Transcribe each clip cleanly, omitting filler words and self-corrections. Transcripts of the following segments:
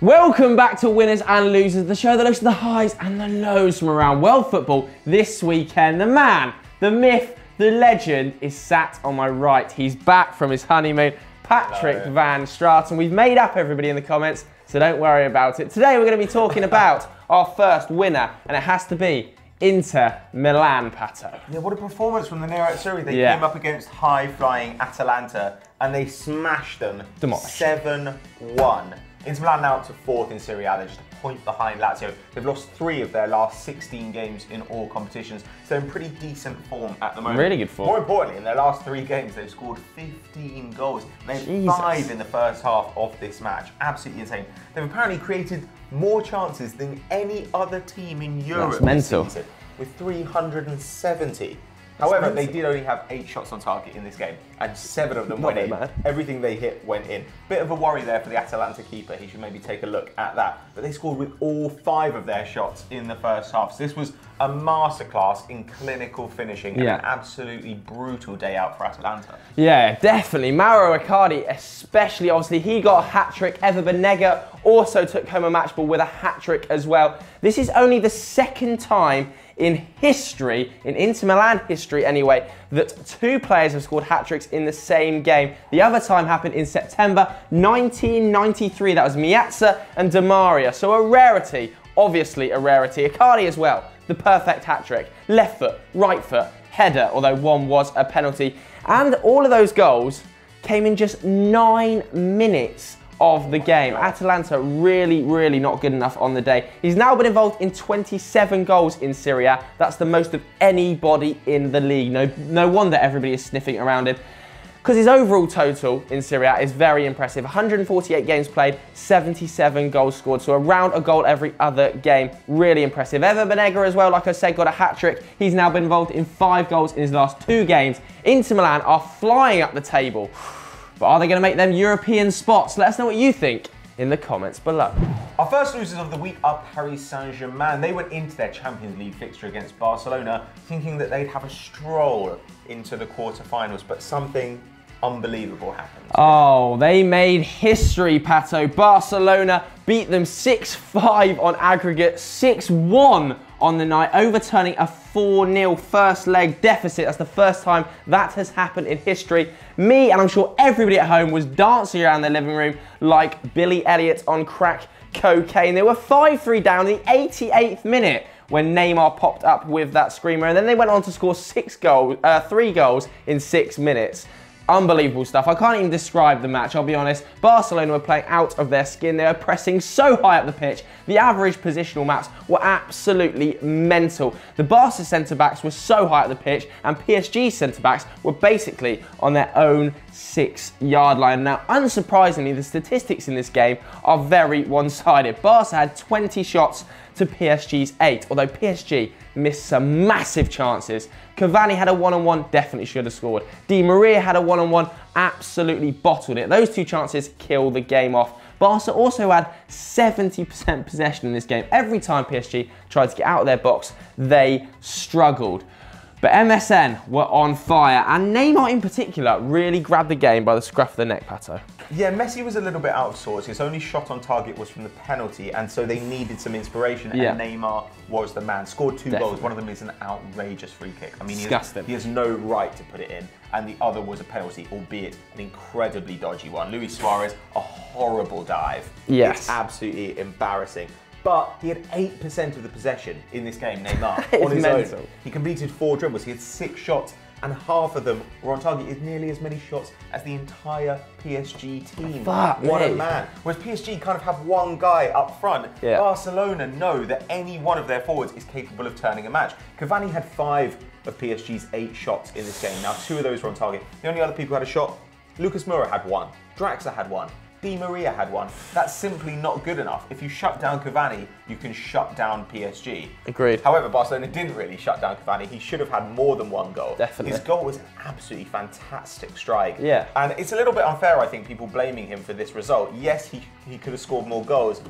Welcome back to Winners and Losers, the show that looks at the highs and the lows from around world football this weekend. The man, the myth, the legend is sat on my right. He's back from his honeymoon, Patrick Van Straten. We've made up everybody in the comments, so don't worry about it. Today we're going to be talking about our first winner, and it has to be Inter Milan, Pato. Yeah, what a performance from the Nerazzurri. They came up against high-flying Atalanta and they smashed them 7-1. Inter Milan now up to 4th in Serie A. They're just a point behind Lazio. They've lost 3 of their last 16 games in all competitions. So they're in pretty decent form at the moment. Really good form. More importantly, in their last 3 games, they've scored 15 goals. They had 5 in the first half of this match. Absolutely insane. They've apparently created more chances than any other team in Europe this season, with 370. However, they did only have 8 shots on target in this game, and 7 of them went in. Everything they hit went in. Bit of a worry there for the Atalanta keeper. He should maybe take a look at that. But they scored with all 5 of their shots in the first half. So this was a masterclass in clinical finishing and an absolutely brutal day out for Atalanta. Yeah, definitely. Mauro Icardi, especially, obviously, he got a hat-trick. Ever Banega also took home a match ball with a hat-trick as well. This is only the 2nd time in history, in Inter Milan history anyway, that 2 players have scored hat-tricks in the same game. The other time happened in September 1993. That was Miazza and Di Maria. So a rarity, obviously a rarity. Icardi as well, the perfect hat-trick. Left foot, right foot, header, although one was a penalty. And all of those goals came in just 9 minutes of the game. Atalanta really not good enough on the day. He's now been involved in 27 goals in Serie A. That's the most of anybody in the league. No wonder everybody is sniffing around him, because his overall total in Serie A is very impressive. 148 games played, 77 goals scored, so around a goal every other game. Really impressive. Ever Banega as well, like I said, got a hat-trick. He's now been involved in 5 goals in his last 2 games. Inter Milan are flying up the table. But are they going to make them European spots? Let us know what you think in the comments below. Our first losers of the week are Paris Saint-Germain. They went into their Champions League fixture against Barcelona thinking that they'd have a stroll into the quarterfinals, but something unbelievable happened. Oh, they made history, Pato. Barcelona beat them 6-5 on aggregate, 6-1 on the night, overturning a 4-0 first leg deficit. That's the first time that has happened in history. Me, and I'm sure everybody at home, was dancing around their living room like Billy Elliot on crack cocaine. They were 5-3 down in the 88th minute when Neymar popped up with that screamer, and then they went on to score 3 goals in 6 minutes. Unbelievable stuff. I can't even describe the match, I'll be honest. Barcelona were playing out of their skin. They were pressing so high up the pitch. The average positional maps were absolutely mental. The Barca centre-backs were so high up the pitch, and PSG centre-backs were basically on their own 6-yard line. Now, unsurprisingly, the statistics in this game are very one-sided. Barca had 20 shots to PSG's 8, although PSG missed some massive chances. Cavani had a 1-on-1, definitely should have scored. Di Maria had a 1-on-1, absolutely bottled it. Those 2 chances kill the game off. Barca also had 70% possession in this game. Every time PSG tried to get out of their box, they struggled. But MSN were on fire, and Neymar in particular really grabbed the game by the scruff of the neck, Pato. Yeah, Messi was a little bit out of sorts. His only shot on target was from the penalty, and so they needed some inspiration, and Neymar was the man. Scored 2 goals. One of them is an outrageous free kick. I mean, he has no right to put it in, and the other was a penalty, albeit an incredibly dodgy one. Luis Suarez, a horrible dive. Yes. It's absolutely embarrassing. But he had 8% of the possession in this game, Neymar, on his own. He completed 4 dribbles. He had 6 shots, and half of them were on target. He had nearly as many shots as the entire PSG team. What a man. Whereas PSG kind of have one guy up front. Barcelona know that any one of their forwards is capable of turning a match. Cavani had 5 of PSG's 8 shots in this game. Now, 2 of those were on target. The only other people who had a shot, Lucas Moura had 1. Draxler had 1. Di Maria had 1. That's simply not good enough. If you shut down Cavani, you can shut down PSG. Agreed. However, Barcelona didn't really shut down Cavani. He should have had more than 1 goal. Definitely. His goal was an absolutely fantastic strike. Yeah. And it's a little bit unfair, I think, people blaming him for this result. Yes, he could have scored more goals,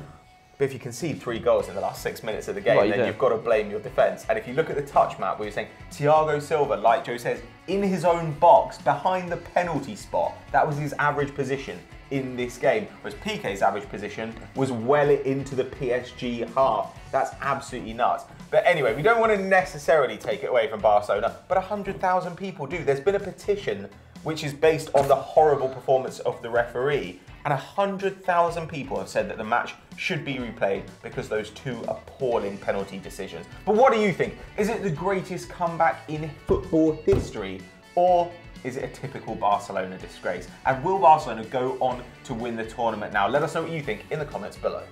but if you concede 3 goals in the last 6 minutes of the game, then you've got to blame your defence. And if you look at the touch map where you're saying Thiago Silva, like Joe says, in his own box, behind the penalty spot, that was his average position. in this game, whereas Piqué's average position was well into the PSG half. That's absolutely nuts. But anyway, we don't want to necessarily take it away from Barcelona, but 100,000 people do. There's been a petition which is based on the horrible performance of the referee, and 100,000 people have said that the match should be replayed because those two appalling penalty decisions. But what do you think? Is it the greatest comeback in football history, or is it a typical Barcelona disgrace? And will Barcelona go on to win the tournament now? Let us know what you think in the comments below.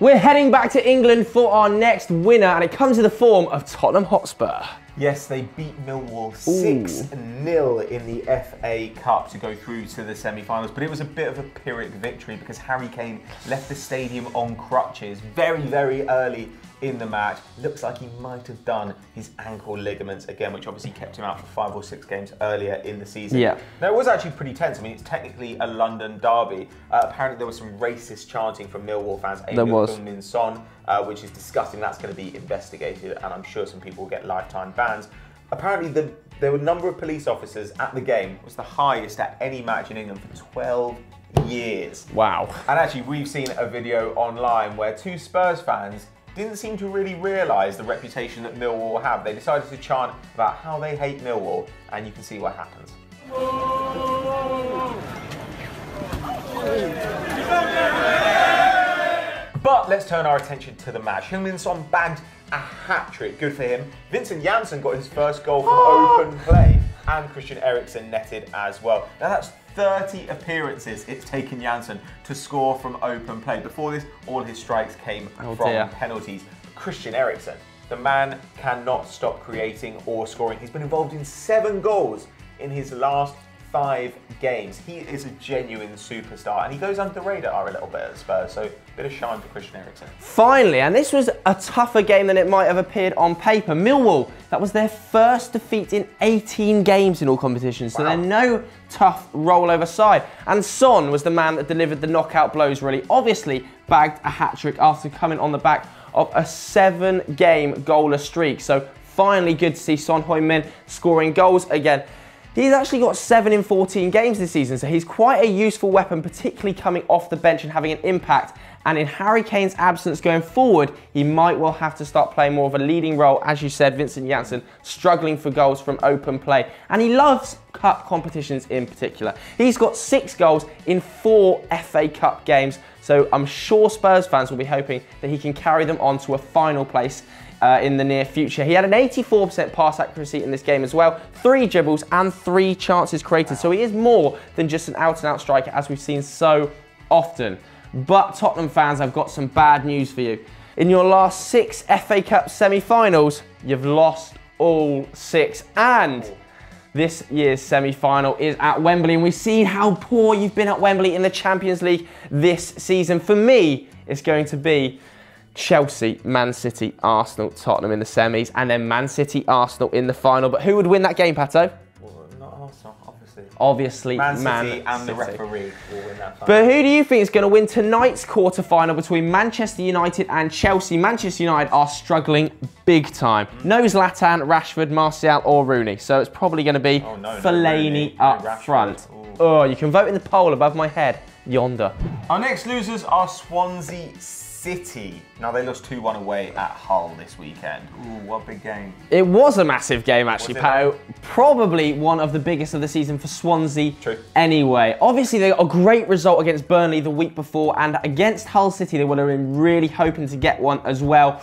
We're heading back to England for our next winner, and it comes in the form of Tottenham Hotspur. Yes, they beat Millwall 6-0 in the FA Cup to go through to the semi-finals, but it was a bit of a Pyrrhic victory because Harry Kane left the stadium on crutches very, very early in the match. Looks like he might have done his ankle ligaments again, which obviously kept him out for 5 or 6 games earlier in the season. Yeah. Now, it was actually pretty tense. I mean, it's technically a London derby. Apparently, there was some racist chanting from Millwall fans. There was. Which is disgusting. That's going to be investigated, and I'm sure some people will get lifetime bans. Apparently, there were a number of police officers at the game. It was the highest at any match in England for 12 years. Wow. And actually, we've seen a video online where 2 Spurs fans didn't seem to really realise the reputation that Millwall have. They decided to chant about how they hate Millwall, and you can see what happens. But let's turn our attention to the match. Heung-min Son bagged a hat-trick, good for him. Vincent Janssen got his first goal from open play, and Christian Eriksen netted as well. Now that's 30 appearances it's taken Janssen to score from open play. Before this, all his strikes came from penalties. Christian Eriksen, the man cannot stop creating or scoring. He's been involved in 7 goals in his last 5 games. He is a genuine superstar, and he goes under the radar a little bit at Spurs, so a bit of shine for Christian Eriksen. Finally, and this was a tougher game than it might have appeared on paper. Millwall, that was their first defeat in 18 games in all competitions, so they're no tough rollover side. And Son was the man that delivered the knockout blows, really. Obviously bagged a hat-trick after coming on the back of a 7-game goalless streak. So finally good to see Son Heung-min scoring goals again. He's actually got 7 in 14 games this season, so he's quite a useful weapon, particularly coming off the bench and having an impact. And in Harry Kane's absence going forward, he might well have to start playing more of a leading role. As you said, Vincent Janssen struggling for goals from open play. And he loves cup competitions in particular. He's got 6 goals in 4 FA Cup games, so I'm sure Spurs fans will be hoping that he can carry them on to a final place in the near future. He had an 84% pass accuracy in this game as well, 3 dribbles and 3 chances created. So he is more than just an out-and-out striker, as we've seen so often. But Tottenham fans, I've got some bad news for you. In your last 6 FA Cup semi-finals, you've lost all 6. And this year's semi-final is at Wembley, and we've seen how poor you've been at Wembley in the Champions League this season. For me, it's going to be Chelsea, Man City, Arsenal, Tottenham in the semis, and then Man City, Arsenal in the final. But who would win that game, Pato? Well, not Arsenal, obviously. Obviously, Man City and the referee will win that final. But who do you think is going to win tonight's quarter-final between Manchester United and Chelsea? Manchester United are struggling big time. No Zlatan, Rashford, Martial or Rooney. So it's probably going to be Fellaini up front. Oh, you can vote in the poll above my head, yonder. Our next losers are Swansea City. Now, they lost 2-1 away at Hull this weekend. Ooh, what a big game. It was a massive game, actually, Pato. Probably one of the biggest of the season for Swansea. True. Anyway, obviously, they got a great result against Burnley the week before, and against Hull City, they would have been really hoping to get one as well.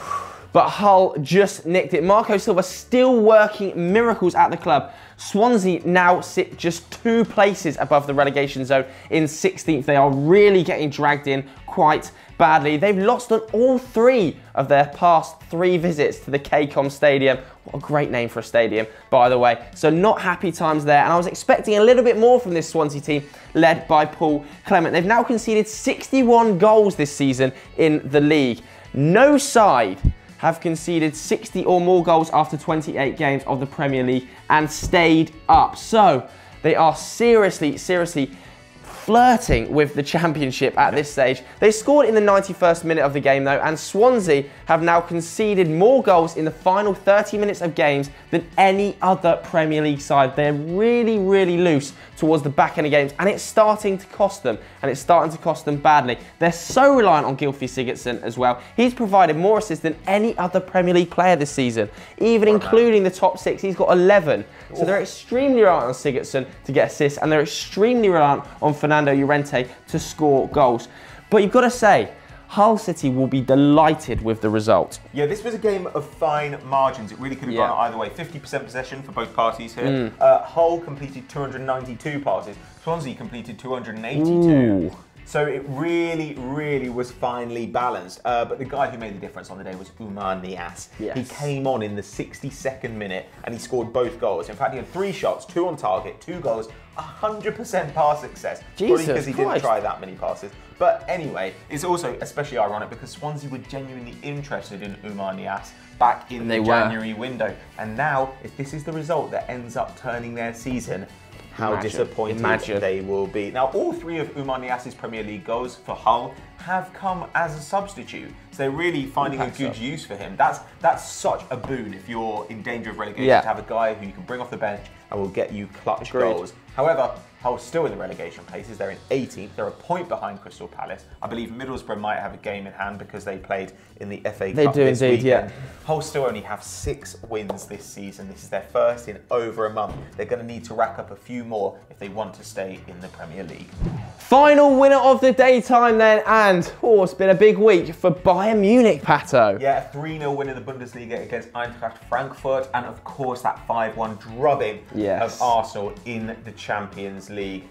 But Hull just nicked it. Marco Silva still working miracles at the club. Swansea now sit just 2 places above the relegation zone in 16th. They are really getting dragged in quite badly. They've lost on all 3 of their past 3 visits to the KCOM Stadium. What a great name for a stadium, by the way. So not happy times there. And I was expecting a little bit more from this Swansea team led by Paul Clement. They've now conceded 61 goals this season in the league. No side have conceded 60 or more goals after 28 games of the Premier League and stayed up. So they are seriously flirting with the championship at this stage. They scored in the 91st minute of the game though, and Swansea have now conceded more goals in the final 30 minutes of games than any other Premier League side. They're really, really loose towards the back end of games, and it's starting to cost them, and it's starting to cost them badly. They're so reliant on Gylfi Sigurdsson as well. He's provided more assists than any other Premier League player this season, even including the top 6. He's got 11. So they're extremely reliant on Sigurdsson to get assists, and they're extremely reliant on Fernando Llorente to score goals. But you've got to say, Hull City will be delighted with the result. Yeah, this was a game of fine margins. It really could have gone either way. 50% possession for both parties here. Hull completed 292 passes. Swansea completed 282. Ooh. So it really, really was finely balanced. But the guy who made the difference on the day was Oumar Niasse. Yes. He came on in the 62nd minute and he scored both goals. In fact, he had 3 shots, 2 on target, 2 goals, 100% pass success. Jesus Probably because he didn't Christ. try that many passes. But anyway, it's also especially ironic because Swansea were genuinely interested in Oumar Niasse back in the January window. And now, if this is the result that ends up turning their season, how disappointed they will be. Now, all 3 of Oumar Niasse's Premier League goals for Hull have come as a substitute. So they're really finding a good use for him. That's such a boon if you're in danger of relegation, to have a guy who you can bring off the bench and will get you clutch goals. However, Hull's still in the relegation places. They're in 18th. They're a point behind Crystal Palace. I believe Middlesbrough might have a game in hand because they played in the FA Cup this weekend. Hull still only have 6 wins this season. This is their first in over a month. They're going to need to rack up a few more if they want to stay in the Premier League. Final winner of the daytime then, and it's been a big week for Bayern Munich, Pato. Yeah, a 3-0 win in the Bundesliga against Eintracht Frankfurt, and of course that 5-1 drubbing of Arsenal in the Champions League.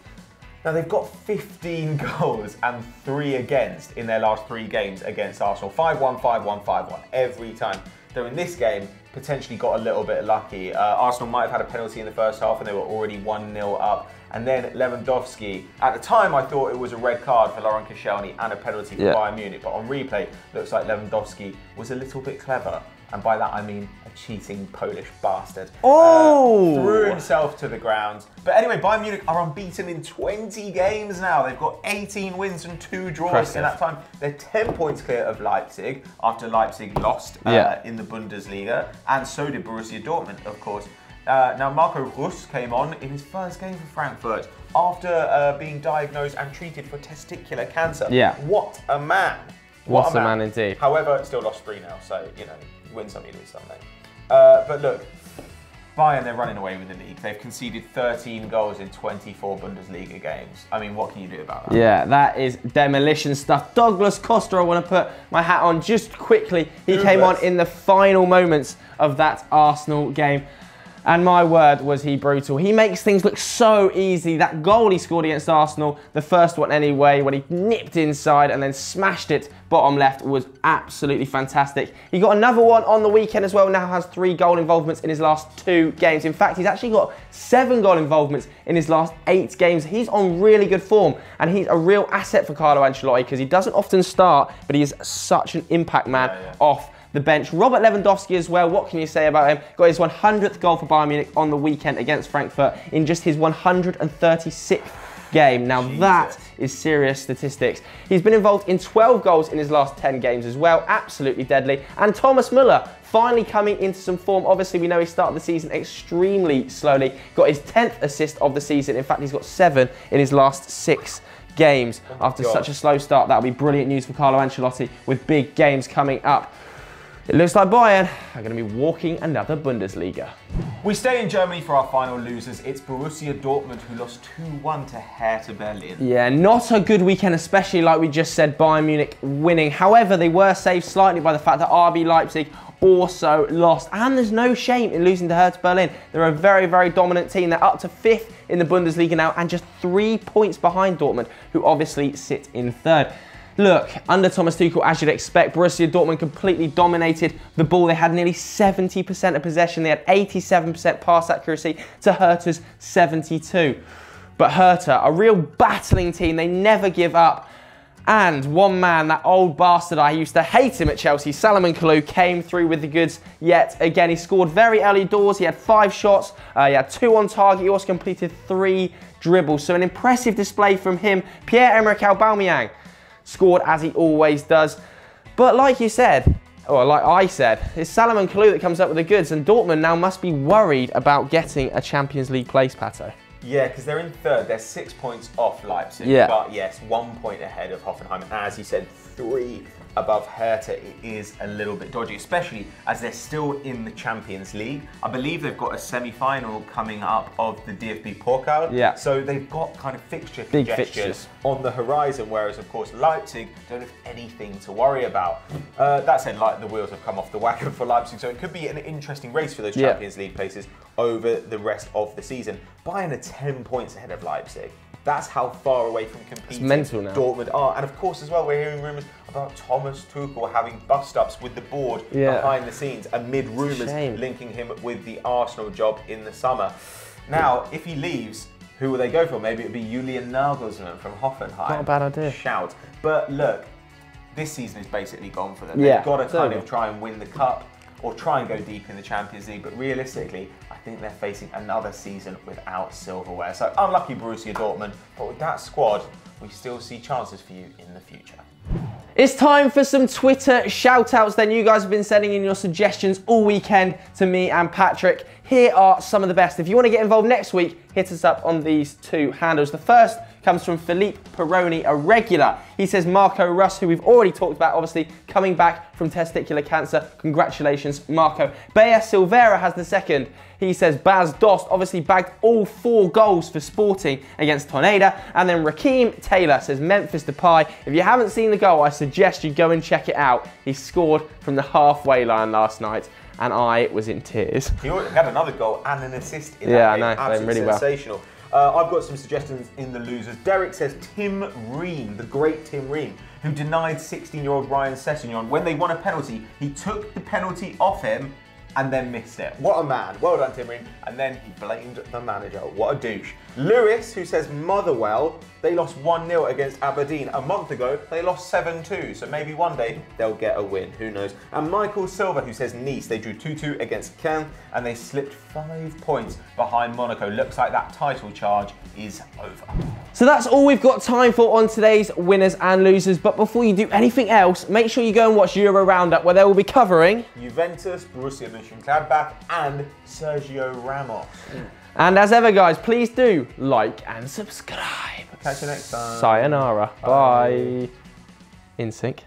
Now they've got 15 goals and 3 against in their last 3 games against Arsenal. 5-1, 5-1, 5-1 every time. Though in this game, potentially got a little bit lucky. Arsenal might have had a penalty in the first half and they were already 1-0 up. And then Lewandowski, at the time I thought it was a red card for Laurent Koscielny and a penalty for Bayern Munich, but on replay, looks like Lewandowski was a little bit clever. And by that I mean a cheating Polish bastard. Threw himself to the ground. But anyway, Bayern Munich are unbeaten in 20 games now. They've got 18 wins and 2 draws in that time. They're 10 points clear of Leipzig after Leipzig lost in the Bundesliga. And so did Borussia Dortmund, of course. Now, Marco Rus came on in his first game for Frankfurt after being diagnosed and treated for testicular cancer. What a man. What a man indeed. However, still lost 3 now, so, you know, win some, you lose some, mate. But look, Bayern, they're running away with the league. They've conceded 13 goals in 24 Bundesliga games. I mean, what can you do about that? Yeah, that is demolition stuff. Douglas Costa, I want to put my hat on just quickly. He came on in the final moments of that Arsenal game. And my word, was he brutal. He makes things look so easy. That goal he scored against Arsenal, the first one anyway, when he nipped inside and then smashed it bottom left, was absolutely fantastic. He got another one on the weekend as well, now has 3 goal involvements in his last 2 games. In fact, he's actually got 7 goal involvements in his last 8 games. He's on really good form, and he's a real asset for Carlo Ancelotti because he doesn't often start, but he is such an impact man off the bench. Robert Lewandowski as well, what can you say about him? Got his 100th goal for Bayern Munich on the weekend against Frankfurt in just his 136th game. Now that is serious statistics. He's been involved in 12 goals in his last 10 games as well, absolutely deadly. And Thomas Müller finally coming into some form. Obviously, we know he started the season extremely slowly, got his 10th assist of the season. In fact, he's got 7 in his last 6 games after such a slow start. That'll be brilliant news for Carlo Ancelotti with big games coming up. It looks like Bayern are going to be walking another Bundesliga. We stay in Germany for our final losers. It's Borussia Dortmund who lost 2-1 to Hertha Berlin. Yeah, not a good weekend, especially like we just said, Bayern Munich winning. However, they were saved slightly by the fact that RB Leipzig also lost. And there's no shame in losing to Hertha Berlin. They're a very, very dominant team. They're up to 5th in the Bundesliga now and just 3 points behind Dortmund, who obviously sit in 3rd. Look, under Thomas Tuchel, as you'd expect, Borussia Dortmund completely dominated the ball. They had nearly 70% of possession. They had 87% pass accuracy to Hertha's 72%. But Hertha, a real battling team, they never give up. And one man, that old bastard, I used to hate him at Chelsea, Salomon Kalou, came through with the goods yet again. He scored very early doors. He had 5 shots. He had 2 on target. He also completed 3 dribbles. So an impressive display from him. Pierre-Emerick Aubameyang scored as he always does. But like you said, or like I said, it's Salomon Kalou that comes up with the goods, and Dortmund now must be worried about getting a Champions League place, Pato. Yeah, because they're in third. They're 6 points off Leipzig. Yeah. But yes, 1 point ahead of Hoffenheim. And as you said, 3 above Hertha. It is a little bit dodgy, especially as they're still in the Champions League. I believe they've got a semi-final coming up of the DFB Pokal. Yeah. So they've got kind of fixture Big congestion fixtures on the horizon, whereas of course Leipzig don't have anything to worry about. That said, like, the wheels have come off the wagon for Leipzig, so it could be an interesting race for those Champions League places over the rest of the season. Bayern are 10 points ahead of Leipzig. That's how far away from competing Dortmund are. And of course, as well, we're hearing rumours about Thomas Tuchel having bust-ups with the board behind the scenes, amid rumours linking him with the Arsenal job in the summer. Now, if he leaves, who will they go for? Maybe it would be Julian Nagelsmann from Hoffenheim. Not a bad idea. Shout. But look, this season is basically gone for them. They've got to kind of try and win the cup, or try and go deep in the Champions League, but realistically, I think they're facing another season without silverware. So unlucky Borussia Dortmund, but with that squad, we still see chances for you in the future. It's time for some Twitter shout-outs then. You guys have been sending in your suggestions all weekend to me and Patrick. Here are some of the best. If you want to get involved next week, hit us up on these 2 handles. The first comes from Philippe Peroni, a regular. He says Marco Russ, who we've already talked about, obviously coming back from testicular cancer. Congratulations, Marco. Bea Silveira has the second. He says Baz Dost obviously bagged all 4 goals for Sporting against Tornada. And then Raheem Taylor says Memphis Depay. If you haven't seen the goal, I suggest you go and check it out. He scored from the halfway line last night, and I was in tears. He had another goal and an assist in that game. I know, absolutely really sensational. I've got some suggestions in the losers. Derek says Tim Ream, the great Tim Ream, who denied 16-year-old Ryan Sessegnon when they won a penalty. He took the penalty off him and then missed it. What a man. Well done, Tim Ream. And then he blamed the manager. What a douche. Lewis, who says Motherwell, they lost 1-0 against Aberdeen. A month ago, they lost 7-2. So maybe one day they'll get a win. Who knows? And Michael Silver, who says Nice, they drew 2-2 against Caen and they slipped 5 points behind Monaco. Looks like that title charge is over. So that's all we've got time for on today's winners and losers. But before you do anything else, make sure you go and watch Euro Roundup, where they will be covering Juventus, Borussia Mönchengladbach and Sergio Ramos. And as ever, guys, please do like and subscribe. Catch you next time. Sayonara. Bye. In sync.